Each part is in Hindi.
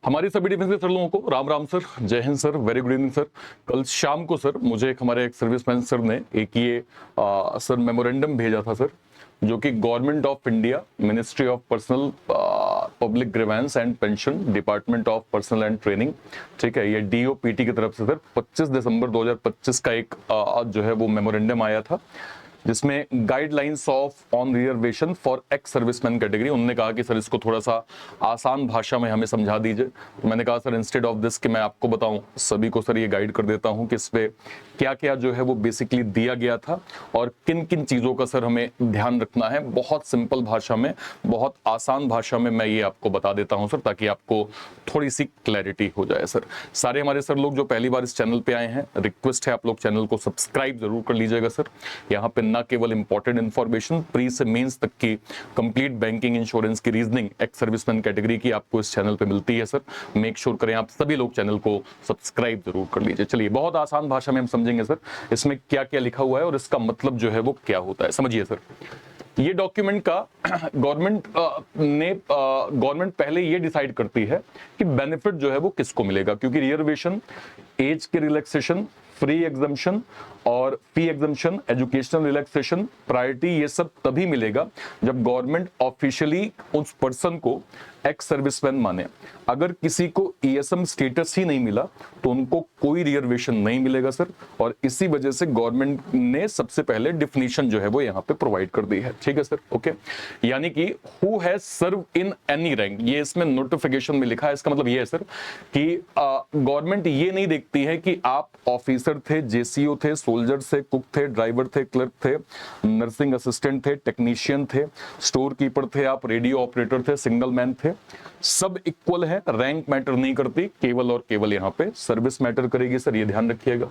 हमारी सभी डिफेंस के सर लोगों को राम राम सर, जय Hind sir, very good evening sir. कल शाम को सर मुझे हमारे एक सर्विसमैन सर ने एक ये सर मेमोरेंडम भेजा था सर, जो कि government of India, ministry of personnel public grievance and pension, department of personal and training, ठीक है, ये डीओपीटी की तरफ से सर 25 दिसंबर 2025 का एक जो है वो मेमोरेंडम आया था, जिसमें guidelines of on reservation for ex serviceman category. उन्होंने कहा कि सर इसको थोड़ा सा आसान भाषा में हमें समझा दीजिए। तो मैंने कहा सर इंस्टेड ऑफ दिस कि मैं आपको बताऊं, सभी को सर ये गाइड कर देता हूं कि इस पे क्या क्या जो है वो बेसिकली दिया गया था और किन किन चीजों का सर हमें ध्यान रखना है। बहुत सिंपल भाषा में, बहुत आसान भाषा में मैं ये आपको बता देता हूं सर, ताकि आपको थोड़ी सी क्लैरिटी हो जाए सर। सारे हमारे सर लोग जो पहली बार इस चैनल पे आए हैं, रिक्वेस्ट है आप लोग चैनल को सब्सक्राइब जरूर कर लीजिएगा सर। यहाँ पे न केवल इंपॉर्टेंट इंफॉर्मेशन, प्री से मेंस तक की कंप्लीट बैंकिंग इंश्योरेंस की रीजनिंग एक्स सर्विसमैन कैटेगरी की आपको इस चैनल पे मिलती है सर। मेक श्योर करें आप सभी लोग चैनल को सब्सक्राइब जरूर कर लीजिए। चलिए, बहुत आसान भाषा में हम समझेंगे सर इसमें क्या क्या लिखा हुआ है और इसका मतलब जो है वो क्या होता है। समझिए सर, ये डॉक्यूमेंट का गवर्नमेंट पहले ये डिसाइड करती है कि बेनिफिट जो है वो किसको मिलेगा, क्योंकि रिजर्वेशन, एज के रिलैक्सेशन, फ्री एग्जम्पशन और फी एग्जम्पशन, एजुकेशनल रिलैक्सेशन, प्रायोरिटी, ये सब तभी मिलेगा जब गवर्नमेंट ऑफिशियली उस पर्सन को एक्स सर्विसमैन माने। अगर किसी को ईएसएम स्टेटस ही नहीं मिला तो उनको कोई रिजर्वेशन नहीं मिलेगा सर, और इसी वजह से गवर्नमेंट ने सबसे पहले डिफिनीशन जो है वो यहाँ पे प्रोवाइड कर दी है। ठीक है सर, ओके। यानी कि who has serve in any rank, ये इसमें नोटिफिकेशन में लिखा है। इसका मतलब ये है सर कि गवर्नमेंट ये नहीं देखती है कि आप ऑफिसर थे, जेसीओ थे, सोल्जर थे, कुक थे, ड्राइवर थे, क्लर्क थे, नर्सिंग असिस्टेंट थे, टेक्नीशियन थे, स्टोर कीपर थे, आप रेडियो ऑपरेटर थे, सिंगल मैन थे, सब इक्वल है। रैंक मैटर नहीं करती, केवल और केवल यहाँ पे सर्विस मैटर करेगी सर, ये ध्यान रखिएगा।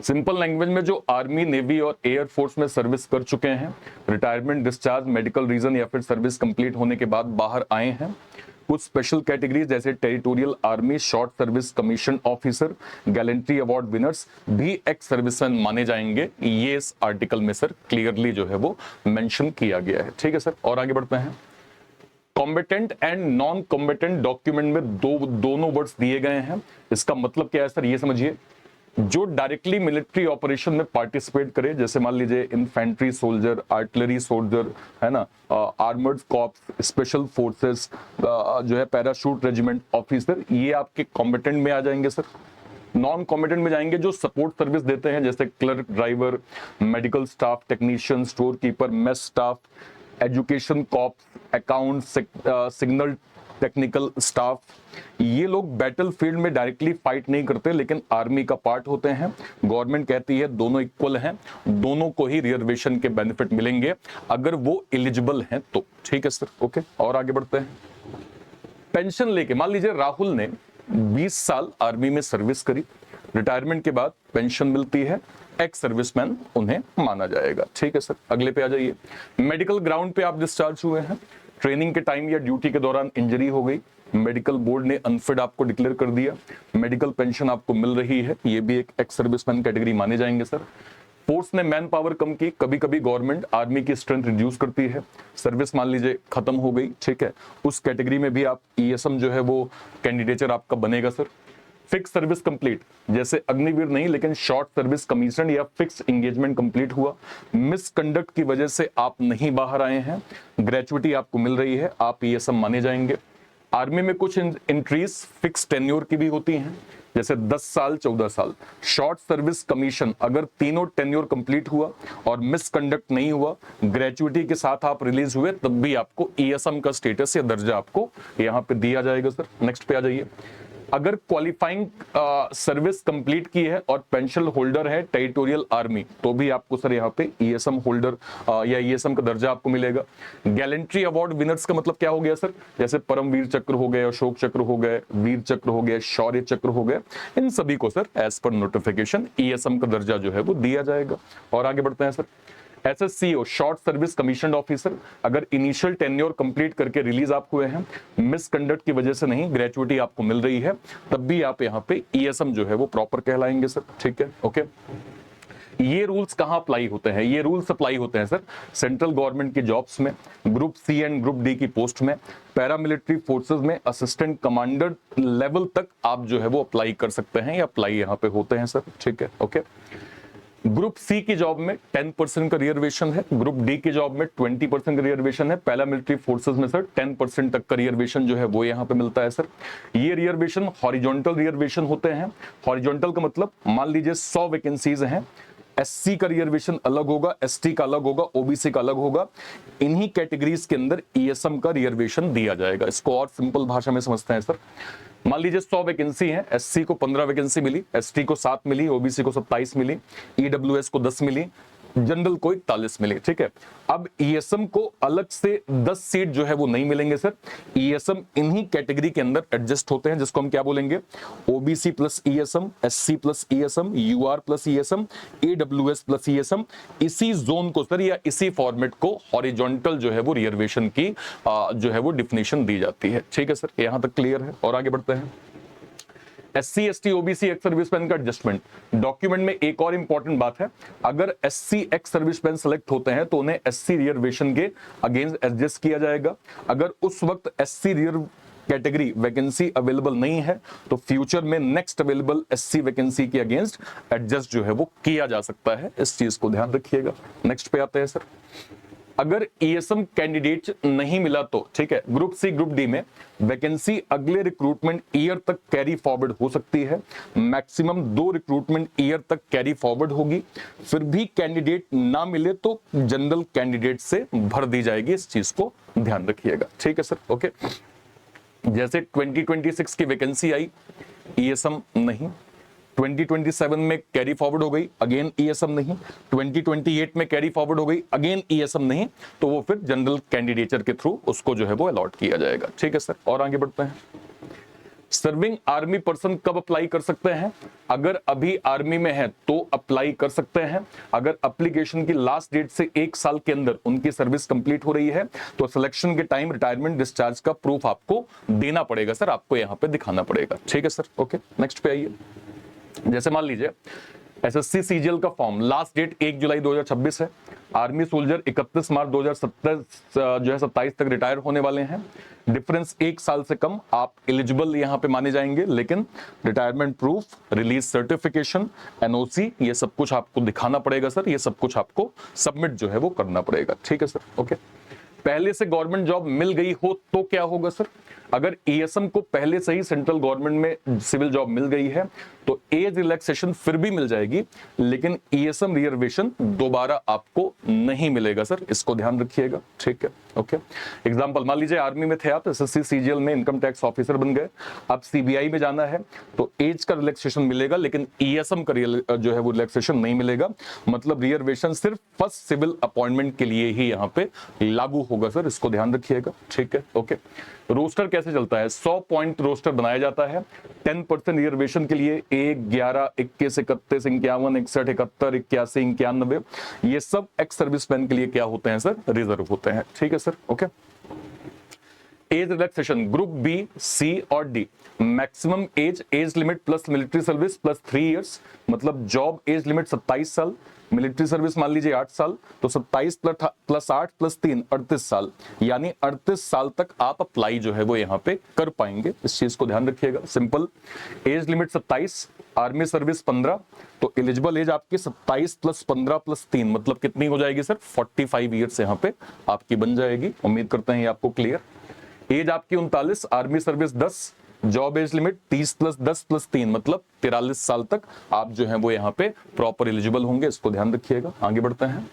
सिंपल लैंग्वेज में जो आर्मी, नेवी और एयर फोर्स में सर्विस कर चुके हैं, रिटायरमेंट, डिस्चार्ज, मेडिकल रीजन या फिर सर्विस कंप्लीट होने के बाद बाहर आए हैं, कुछ स्पेशल कैटेगरीज जैसे territorial army, short service commission officer, gallantry award winners भी एक्स सर्विसमैन माने जाएंगे। ये इस आर्टिकल में सर क्लियरली जो है वो मेंशन किया गया है। ठीक है सर, और आगे बढ़ते हैं। Combatant and non combatant document में दोनों वर्ड्स दिए गए हैं। इसका मतलब क्या है सर, ये समझिए। जो डायरेक्टली मिलिट्री ऑपरेशन में पार्टिसिपेट करे, जैसे मान लीजिए इन्फेंट्री सोल्जर, आर्टिलरी सोल्जर, है ना, आर्मर्ड कॉर्प्स, स्पेशल फोर्सेस, जो है पैराशूट रेजिमेंट ऑफिसर, ये आपके कॉम्बेटेंट में आ जाएंगे सर। नॉन कॉम्बेटेंट में जाएंगे जो सपोर्ट सर्विस देते हैं, जैसे clerk, driver, medical staff, technician, store keeper, mess staff, education corps, account, signal technical staff. ये लोग बैटल फील्ड में डायरेक्टली फाइट नहीं करते, लेकिन आर्मी का पार्ट होते हैं। गवर्नमेंट कहती है दोनों इक्वल हैं, दोनों को ही रिजर्वेशन के बेनिफिट मिलेंगे अगर वो एलिजिबल हैं तो। ठीक है सर, ओके, और आगे बढ़ते हैं। पेंशन लेके, मान लीजिए राहुल ने 20 साल आर्मी में सर्विस करी, रिटायरमेंट के बाद पेंशन मिलती है, एक्स सर्विसमैन उन्हें माना जाएगा। ठीक है सर, अगले पे आ जाइए। मेडिकल ग्राउंड पे आप डिस्चार्ज हुए हैं, ट्रेनिंग के टाइम या ड्यूटी के दौरान इंजरी हो गई, मेडिकल बोर्ड ने अनफिट आपको डिक्लेयर कर दिया, मेडिकल पेंशन आपको मिल रही है, ये भी एक एक्स सर्विसमैन कैटेगरी माने जाएंगे सर। फोर्स ने मैन पावर कम की, कभी कभी गवर्नमेंट आर्मी की स्ट्रेंथ रिड्यूस करती है, सर्विस मान लीजिए खत्म हो गई, ठीक है, उस कैटेगरी में भी आप ईएसएम जो है वो कैंडिडेचर आपका बनेगा सर। फिक्स सर्विस कंप्लीट, जैसे अग्निवीर नहीं लेकिन शॉर्ट सर्विस कमीशन या फिक्स एंगेजमेंट कंप्लीट हुआ, मिसकंडक्ट की वजह से आप नहीं बाहर आए हैं, ग्रेचुइटी आपको मिल रही है, आप ईएसएम माने जाएंगे। आर्मी में कुछ एंट्रीज फिक्स टेन्योर की भी होती हैं, जैसे 10 साल, 14 साल। शॉर्ट सर्विस कमीशन, अगर तीनों टेन्योर कंप्लीट हुआ और मिसकंडक्ट नहीं हुआ, ग्रेचुइटी के साथ आप रिलीज हुए, तब भी आपको ईएसएम का स्टेटस या दर्जा आपको यहाँ पे दिया जाएगा सर। नेक्स्ट पे आ जाइए। अगर क्वालिफाइंग सर्विस कंप्लीट की है और पेंशन होल्डर है टेरिटोरियल आर्मी, तो भी आपको सर यहाँ पे ईएसएम होल्डर या ईएसएम का दर्जा आपको मिलेगा। गैलेंट्री अवार्ड विनर्स का मतलब क्या हो गया सर, जैसे परमवीर चक्र हो गए, अशोक चक्र हो गए, वीर चक्र हो गए, शौर्य चक्र हो गए, इन सभी को sir as per notification ESM का दर्जा जो है वो दिया जाएगा। और आगे बढ़ते हैं sir. SSCO, short service commission officer, अगर इनिशियल टेन्योर कंप्लीट करके रिलीज आप हुए हैं, मिसकंडक्ट की वजह से नहीं, ग्रेचुइटी आपको मिल रही है, तब भी आप यहाँ पे ईएसएम जो है वो प्रॉपर कहलाएंगे सर। ठीक है, ओके। ये रूल्स कहां अप्लाई होते हैं? ये रूल्स अप्लाई होते हैं सर सेंट्रल गवर्नमेंट की जॉब्स में, group C and group D की पोस्ट में, पैरामिलिट्री फोर्सेस में असिस्टेंट कमांडर लेवल तक आप जो है वो अप्लाई कर सकते हैं या अप्लाई यहां पे होते हैं सर, ठीक है, ओके। ग्रुप सी की जॉब में 10% का रिजर्वेशन है, ग्रुप डी की जॉब में 20% का रिजर्वेशन है, पैरामिलिट्री फोर्सेस में सर 10% तक का रिजर्वेशन जो है वो यहां पे मिलता है सर। ये रिजर्वेशन हॉरिजॉन्टल रिजर्वेशन होते हैं। हॉरिजॉन्टल का मतलब मान लीजिए 100 वैकेंसीज हैं, एससी का रिजर्वेशन अलग होगा, एसटी का अलग होगा, ओबीसी का अलग होगा, इन्हीं कैटेगरीज के अंदर ईएसएम का रिजर्वेशन दिया जाएगा। इसको और सिंपल भाषा में समझते हैं सर, मान लीजिए 100 वैकेंसी है, एससी को 15 वैकेंसी मिली, एसटी को 7 मिली, ओबीसी को 27 मिली, ईडब्ल्यूएस को 10 मिली, जनरल को 41 मिली, ठीक है। अब ईएसएम को अलग से 10 सीट जो है वो नहीं मिलेंगे सर, ईएसएम इन्हीं कैटेगरी के अंदर एडजस्ट होते हैं, जिसको हम क्या बोलेंगे, OBC plus ESM, SC plus ESM, UR plus ESM, EWS plus ESM. इसी जोन को सर या इसी फॉर्मेट को हॉरिजॉन्टल जो है वो रिजर्वेशन की जो है वो डिफिनेशन दी जाती है, ठीक है सर, यहां तक क्लियर है। और आगे बढ़ते हैं। SC ST OBC ex serviceman का एडजस्टमेंट डॉक्यूमेंट में एक और इंपॉर्टेंट बात है, अगर एससी एक्स सर्विसमैन सेलेक्ट होते हैं तो उन्हें एससी रिजर्वेशन के अगेंस्ट एडजस्ट किया जाएगा। अगर उस वक्त SC reserve category vacancy available नहीं है तो फ्यूचर में नेक्स्ट अवेलेबल एससी वैकेंसी के अगेंस्ट एडजस्ट जो है वो किया जा सकता है, इस चीज को ध्यान रखिएगा। नेक्स्ट पे आते हैं सर। अगर ईएसएम कैंडिडेट नहीं मिला तो ठीक है, ग्रुप सी ग्रुप डी में वैकेंसी अगले रिक्रूटमेंट ईयर तक कैरी फॉरवर्ड हो सकती है, मैक्सिमम 2 रिक्रूटमेंट ईयर तक कैरी फॉरवर्ड होगी। फिर भी कैंडिडेट ना मिले तो जनरल कैंडिडेट से भर दी जाएगी, इस चीज को ध्यान रखिएगा, ठीक है सर, ओके। जैसे 2026 की वैकेंसी आई, ईएसएम नहीं, 2027 में कैरी फॉरवर्ड हो गई, अगेन ईएसएम नहीं, 2028 में कैरी फॉरवर्ड हो गई, अगेन ईएसएम नहीं, तो वो फिर जनरल कैंडिडेचर के थ्रू उसको जो है वो अलॉट किया जाएगा, ठीक है सर। और आगे बढ़ते हैं। सर्विंग आर्मी पर्सन कब अप्लाई कर सकते हैं? अगर अभी आर्मी में है तो अप्लाई कर सकते हैं। अगर एप्लीकेशन की लास्ट डेट से 1 साल के अंदर उनकी सर्विस कंप्लीट हो रही है तो सिलेक्शन के टाइम रिटायरमेंट डिस्चार्ज का प्रूफ आपको देना पड़ेगा सर, आपको यहां पे दिखाना पड़ेगा, ठीक है सर, ओके। नेक्स्ट पे आइए। जैसे मान लीजिए एसएससी सीजीएल का फॉर्म लास्ट डेट 1 जुलाई 2026 है, आर्मी सोल्जर 31 मार्च 2027 जो है 27 तक रिटायर होने वाले हैं, डिफरेंस 1 साल से कम, आप एलिजिबल यहां पे माने जाएंगे, लेकिन retirement proof, release certification, NOC, ये सब कुछ आपको दिखाना पड़ेगा सर, ये सब कुछ आपको सबमिट जो है वो करना पड़ेगा, ठीक है सर, ओके। पहले से गवर्नमेंट जॉब मिल गई हो तो क्या होगा सर? अगर ईएसएम को पहले से ही सेंट्रल गवर्नमेंट में सिविल जॉब मिल गई है तो एज रिलैक्सेशन फिर भी मिल जाएगी, लेकिन ईएसएम रिजर्वेशन दोबारा आपको नहीं मिलेगा सर, इसको ध्यान रखिएगा, ठीक है, ओके। एग्जांपल मान लीजिए आर्मी में थे आप, एसएससी सीजीएल में इनकम टैक्स ऑफिसर बन गए, अब सीबीआई में जाना है तो एज का रिलैक्सेशन मिलेगा, लेकिन ईएसएम का जो है वो रिलैक्सेशन नहीं मिलेगा, मतलब रिजर्वेशन सिर्फ फर्स्ट सिविल अपॉइंटमेंट के लिए ही यहाँ पे लागू होगा सर, इसको ध्यान रखिएगा, ठीक है, ओके। रोस्टर कैसे चलता है? 100 पॉइंट रोस्टर बनाया जाता है 10% रिजर्वेशन के लिए, 1, 11, 21, 31, 51, 61, 71, 81, 91, ये सब एक्स सर्विसमैन के लिए क्या होते हैं सर? रिजर्व होते हैं, ठीक है sir, okay. Age relaxation group B, C और D, maximum age limit plus military service plus 3 years, मतलब जॉब एज लिमिट 27 साल, मिलिट्री सर्विस मान लीजिए 8 साल, तो 27 प्लस 8 प्लस 3 38 साल, यानी 38 साल तक आप अप्लाई जो है वो यहाँ पे कर पाएंगे, इस चीज को ध्यान रखिएगा। Simple, as limit 27, army service 15, तो एलिजिबल एज आपकी 27 प्लस 15 प्लस 3 मतलब कितनी हो जाएगी सर? 45 ईयर्स यहाँ पे आपकी बन जाएगी। उम्मीद करते हैं ये आपको क्लियर। एज आपकी 39, army service 10, job age limit 30 plus 10 plus 3 मतलब 43 साल तक आप जो है वो यहाँ पे प्रॉपर एलिजिबल होंगे, इसको ध्यान रखिएगा। आगे बढ़ते हैं।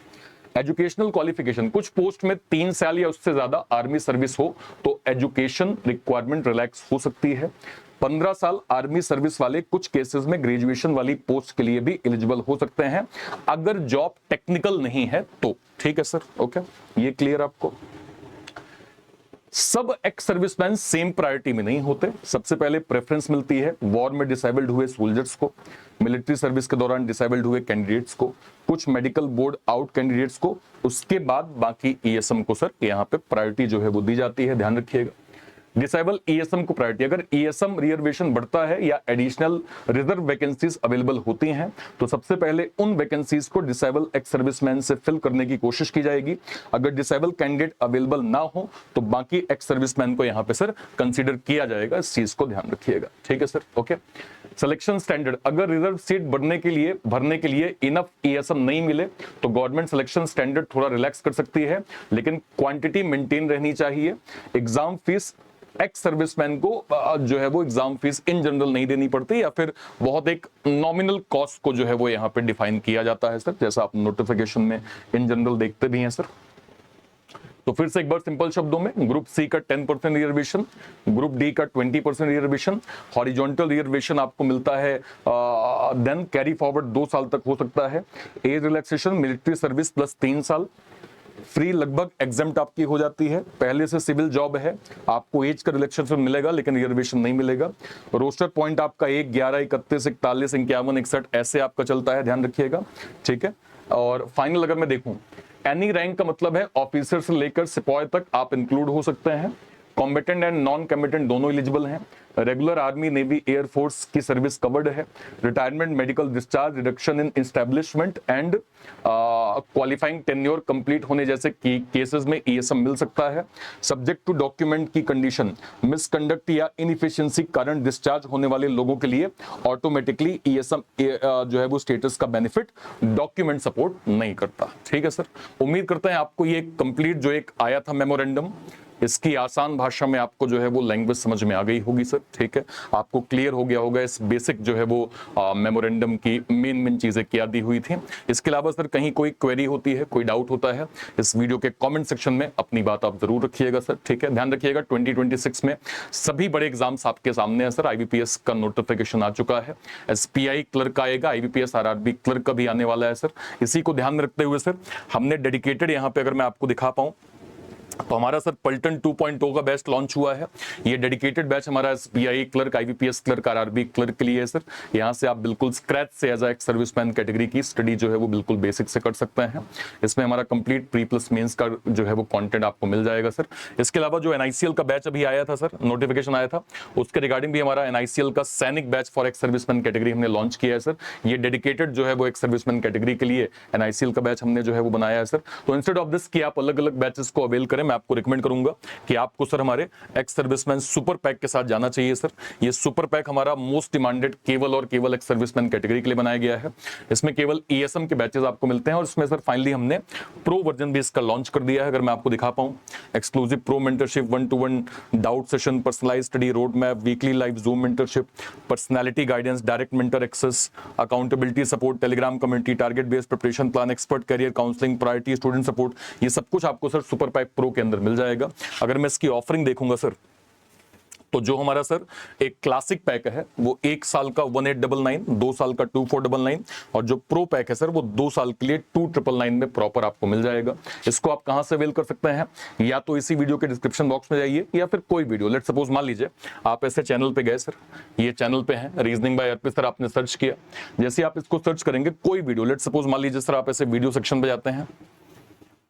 एजुकेशनल क्वालिफिकेशन, कुछ पोस्ट में 3 साल या उससे ज्यादा आर्मी सर्विस हो तो एजुकेशन रिक्वायरमेंट रिलैक्स हो सकती है। 15 साल आर्मी सर्विस वाले कुछ केसेस में ग्रेजुएशन वाली पोस्ट के लिए भी एलिजिबल हो सकते हैं, अगर जॉब टेक्निकल नहीं है तो, ठीक है सर, ओके, ये क्लियर आपको। सब एक्स सर्विसमैन सेम प्रायोरिटी में नहीं होते, सबसे पहले प्रेफरेंस मिलती है वॉर में डिसेबल्ड हुए सोल्जर्स को, मिलिट्री सर्विस के दौरान डिसेबल्ड हुए कैंडिडेट्स को, कुछ मेडिकल बोर्ड आउट कैंडिडेट्स को, उसके बाद बाकी ईएसएम को सर यहाँ पे प्रायोरिटी जो है वो दी जाती है, ध्यान रखिएगा। डिसेबल ईएसएम को प्रायोरिटी। अगर ईएसएम रिजर्वेशन बढ़ता है या एडिशनल रिजर्व वैकेंसीज अवेलेबल होती हैं तो सबसे पहले उन वैकेंसीज को डिसेबल एक्स सर्विसमैन से फिल करने की कोशिश की जाएगी। अगर डिसेबल कैंडिडेट अवेलेबल ना हो तो बाकी एक्स सर्विसमैन को यहां पे सर कंसीडर किया जाएगा, इस चीज को ध्यान रखिएगा, ठीक है सर। ओके, सिलेक्शन स्टैंडर्ड, अगर रिजर्व सीट भरने के लिए इनफ ईएसएम नहीं मिले तो गवर्नमेंट सिलेक्शन स्टैंडर्ड थोड़ा रिलैक्स कर सकती है, लेकिन क्वांटिटी मेंटेन रहनी चाहिए। एग्जाम फीस एक्स सर्विसमैन को जो है वो एग्जाम फीस इन जनरल नहीं देनी पड़ती, या फिर बहुत एक नॉमिनल कॉस्ट को जो है वो यहाँ पे डिफाइन किया जाता है सर, जैसा आप नोटिफिकेशन में इन जनरल देखते भी हैं सर। तो फिर से एक बार सिंपल शब्दों में, ग्रुप सी का 10% रिजर्वेशन, ग्रुप डी का 20% रिजर्वेशन, हॉरिजॉन्टल रिजर्वेशन आपको मिलता है, देन कैरी फॉरवर्ड 2 साल तक हो सकता है, age relaxation military service plus 3 साल, फ्री लगभग एग्जेम्प्ट आपकी हो जाती है, पहले से सिविल जॉब है, आपको एज का रिलैक्सेशन मिलेगा लेकिन रिजर्वेशन नहीं मिलेगा। रोस्टर पॉइंट आपका 1, 11, 31, 41, 51, 61 ऐसे आपका चलता है, ध्यान रखिएगा, ठीक है। और फाइनल अगर मैं देखूं, एनी रैंक का मतलब है ऑफिसर से लेकर सिपाही तक आप इंक्लूड हो सकते हैं। कॉम्बेटेंट एंड नॉन कॉम्बेटेंट दोनों एलिजिबल हैं। रेगुलर आर्मी, नेवी, एयरफोर्स की सर्विस कवर्ड है। Retirement, medical discharge, reduction in establishment and qualifying tenure complete होने जैसे केसेस में ईएसएम मिल सकता है। सब्जेक्ट टू डॉक्यूमेंट की कंडीशन, मिसकंडक्ट या इनएफिशिएंसी कारण डिस्चार्ज होने वाले लोगों के लिए ऑटोमेटिकली ईएसएम जो है वो स्टेटस का बेनिफिट डॉक्यूमेंट सपोर्ट नहीं करता, ठीक है सर। उम्मीद करते हैं आपको ये कंप्लीट जो एक आया था मेमोरेंडम, इसकी आसान भाषा में आपको जो है वो लैंग्वेज समझ में आ गई होगी सर, ठीक है। आपको क्लियर हो गया होगा इस बेसिक जो है वो मेमोरेंडम की मेन चीजें क्या दी हुई थी। इसके अलावा सर कहीं कोई क्वेरी होती है, कोई डाउट होता है, इस वीडियो के कमेंट सेक्शन में अपनी बात आप जरूर रखिएगा सर, ठीक है। ध्यान रखिएगा 2026 में सभी बड़े एग्जाम्स आपके सामने है सर। आईबीपीएस का नोटिफिकेशन आ चुका है, एसपीआई क्लर्क आएगा, आईबीपीएस आरआरबी क्लर्क का भी आने वाला है सर। इसी को ध्यान में रखते हुए सर हमने डेडिकेटेड यहाँ पे अगर मैं आपको दिखा पाऊं तो हमारा सर पलटन 2.0 का बैच लॉन्च हुआ है। ये डेडिकेटेड बैच हमारा SBI clerk, IBPS clerk, RRB clerk के लिए है सर। यहाँ से आप बिल्कुल स्क्रैच से एज एक सर्विसमैन कैटेगरी की स्टडी जो है वो बिल्कुल बेसिक से कर सकते हैं। इसमें हमारा कंप्लीट प्री प्लस मेंस का जो है वो कंटेंट आपको मिल जाएगा सर। इसके अलावा जो एनआईसीएल का बैच अभी आया था सर, नोटिफिकेशन आया था, उसके रिगार्डिंग भी हमारा एनआईसीएल का सैनिक batch for ex serviceman category हमने लॉन्च किया है सर। ये डेडिकेटेड जो है वो एक्स सर्विसमैन कैटेगरी के लिए एनआईसीएल का बैच हमने जो है वो बनाया है सर। तो इंस्टेड ऑफ दिस कि आप अलग अलग बैचेस को अवेल करें, मैं आपको रिकमेंड करूंगा कि आपको सर हमारे एक्स सर्विसमैन सुपर पैक के साथ जाना चाहिए सर। ये सुपर पैक हमारा मोस्ट डिमांडेड केवल और केवल एक्स सर्विसमैन कैटेगरी के लिए बनाया गया है। इसमें केवल ईएसएम के बैचेस आपको मिलते हैं और इसमें सर फाइनली हमने प्रो वर्जन भी इसका लॉन्च कर दिया है। अगर मैं आपको दिखा पाऊं, exclusive pro mentorship, 1-to-1 doubt session, personalised study road map, weekly live Zoom mentorship, personality guidance, direct mentor access, accountability support, Telegram community, target based preparation plan, expert career counselling, priority student support, ये सब कुछ आपको सर सुपर पैक प्रो के अंदर मिल जाएगा। अगर मैं इसकी ऑफरिंग देखूंगा सर तो जो हमारा सर एक क्लासिक पैक है वो 1 साल का 1899, 2 साल का 2499 और जो प्रो पैक है सर वो 2 साल के लिए 2999 में प्रॉपर आपको मिल जाएगा। इसको आप कहां से अवेल कर सकते हैं, या तो इसी वीडियो के डिस्क्रिप्शन बॉक्स में जाइए या फिर कोई वीडियो, लेट सपोज मान लीजिए आप ऐसे चैनल पे गए सर, ये चैनल पे है रीजनिंग बाय अर्पित सर, आपने सर्च किया, जैसे आप इसको सर्च करेंगे कोई वीडियो, लेट सपोज मान लीजिए सर आप ऐसे वीडियो सेक्शन पे जाते हैं,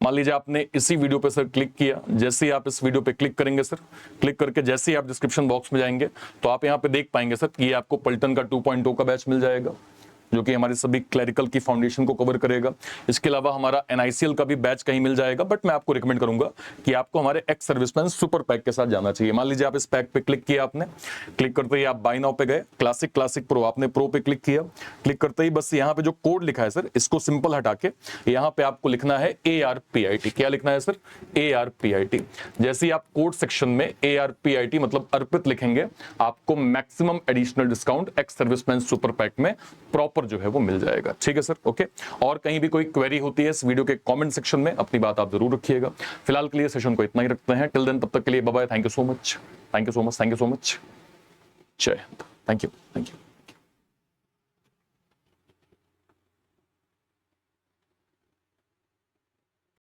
मान लीजिए आपने इसी वीडियो पे सर क्लिक किया, जैसे ही आप इस वीडियो पे क्लिक करेंगे सर, क्लिक करके जैसे ही आप डिस्क्रिप्शन बॉक्स में जाएंगे तो आप यहाँ पे देख पाएंगे सर कि ये आपको पलटन का 2.0 का बैच मिल जाएगा जो कि हमारे सभी क्लरिकल की फाउंडेशन को कवर करेगा। इसके अलावा हमारा एनआईसीएल का भी बैच कहीं मिल जाएगा, बट मैं आपको रिकमेंड करूंगा कि आपको हमारे एक्स सर्विसमैन सुपर पैक के साथ जाना चाहिए। मान लीजिए आप इस पैक पे क्लिक किया, आपने क्लिक करते ही आप बाय नाउ पे गए, क्लासिक, क्लासिक प्रो, आपने प्रो पे क्लिक किया, क्लिक करते ही बस यहाँ पे जो कोड लिखा है सर इसको सिंपल हटा के यहाँ पे आपको लिखना है ARPIT। क्या लिखना है सर? ARPIT। जैसे ही आप कोड सेक्शन में ARPIT मतलब अर्पित लिखेंगे, आपको maximum additional discount ex serviceman super pack में प्रॉपर जो है वो मिल जाएगा, ठीक है सर। ओके, और कहीं भी कोई क्वेरी होती है इस वीडियो के कमेंट सेक्शन में अपनी बात आप जरूर रखिएगा। फिलहाल के लिए सेशन को इतना ही रखते हैं, टिल देन, तब तक के लिए bye bye, thank you so much, thank you so much, thank you so much, Jai Hind, thank you, thank you.